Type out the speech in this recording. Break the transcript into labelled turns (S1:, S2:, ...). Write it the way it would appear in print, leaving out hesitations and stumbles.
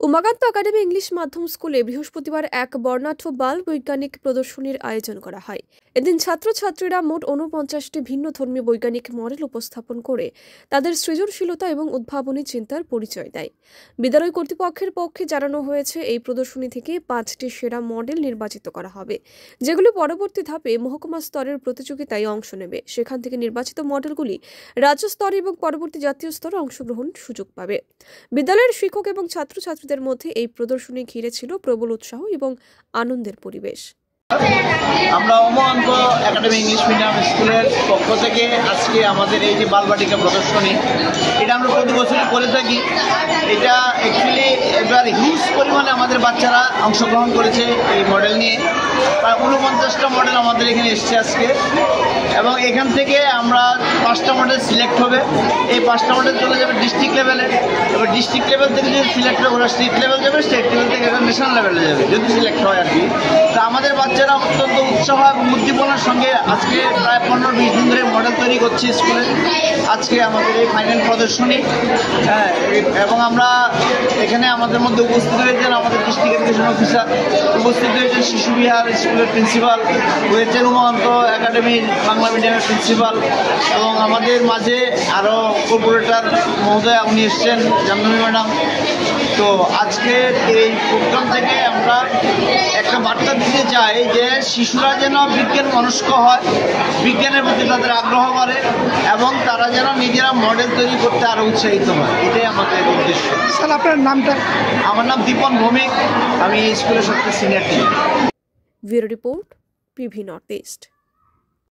S1: Umakanta academy English মাধ্যম স্কুলে বৃহস্পতিবার এক বর্ণাঢ্য বাল বৈজ্ঞানিক প্রদর্শনীর আয়োজন করা হয়। এদিন ছাত্রছাত্রীরা মোট ৪৯টি ভিন্ন ধর্মী বৈজ্ঞানিক মডেল উপস্থাপন করে তাদের সৃজনশীলতা এবং উদ্ভাবনী চিন্তার পরিচয় দেয়। বিদ্যালয় কর্তৃপক্ষের পক্ষে জানানো হয়েছে, এই প্রদর্শনী থেকে ৫টি সেরা মডেল নির্বাচিত করা হবে, যেগুলি পরবর্তী ধাপে মহকুমা স্তরের প্রতিযোগিতায় অংশ নেবে। সেখান থেকে নির্বাচিত মডেলগুলি রাজ্য স্তরে এবং পরবর্তী জাতীয় স্তরে অংশগ্রহণের সুযোগ পাবে। বিদ্যালয়ের শিক্ষক এবং ছাত্রছাত্রীদের মধ্যে এই প্রদর্শনী ঘিরে ছিল প্রবল উৎসাহ এবং আনন্দের পরিবেশ।
S2: আমরা উমাকান্ত একাডেমি ইংলিশ মিডিয়াম স্কুলের পক্ষ থেকে আজকে আমাদের এই যে বালবাটিকা প্রদর্শনী, এটা আমরা প্রতি বছরই করে থাকি। এটা অ্যাকচুয়ালি এবার হিউজ পরিমাণে আমাদের বাচ্চারা অংশগ্রহণ করেছে এই মডেল নিয়ে। প্রায় ৪৯টা মডেল আমাদের এখানে এসছে আজকে, এবং এখান থেকে আমরা 5টা মডেল সিলেক্ট হবে। এই 5টা মডেল চলে যাবে ডিস্ট্রিক্ট লেভেলে। এবার ডিস্ট্রিক্ট লেভেল থেকে যদি সিলেক্ট হয় ওরা স্টেট লেভেল যাবে, স্টেট লেভেল থেকে ন্যাশনাল লেভেলে যাবে যদি সিলেক্ট হয় আর কি। তো আমাদের বাচ্চারা অত্যন্ত উৎসাহ এবং উদ্দীপনার সঙ্গে আজকে প্রায় 15-20 দিন ধরে মডেল তৈরি করছি স্কুলে। আজকে আমাদের এই ফাইনাল প্রদর্শনী, এবং আমরা এখানে আমাদের মধ্যে উপস্থিত হয়েছেন আমাদের ডিস্ট্রিক্ট এডুকেশন অফিসার, উপস্থিত হয়েছেন শিশু বিহার স্কুলের প্রিন্সিপাল, হয়েছেন উমাকান্ত একাডেমির বাংলা মিডিয়ামের প্রিন্সিপাল, এবং আমাদের মাঝে আরও কর্পোরেটর মহোদয়া উনি এসছেন, জাহ্নবী ম্যাডাম। তো আজকের এই প্রোগ্রাম থেকে আমরা একটা বার্তা দিতে চাই যে শিশুরা যেন বিজ্ঞান মনস্ক হয়, বিজ্ঞানের প্রতি তাদের আগ্রহ করে, এবং তারা যেন নিজেরা মডেল তৈরি করতে আরও উৎসাহিত হয়। এটাই আমাদের উদ্দেশ্য।
S3: স্যার, আপনার নামটা?
S2: আমার নাম দীপন ভৌমিক, আমি এই স্কুলের সবচেয়ে senior teacher.
S1: Bureau report, PV north east.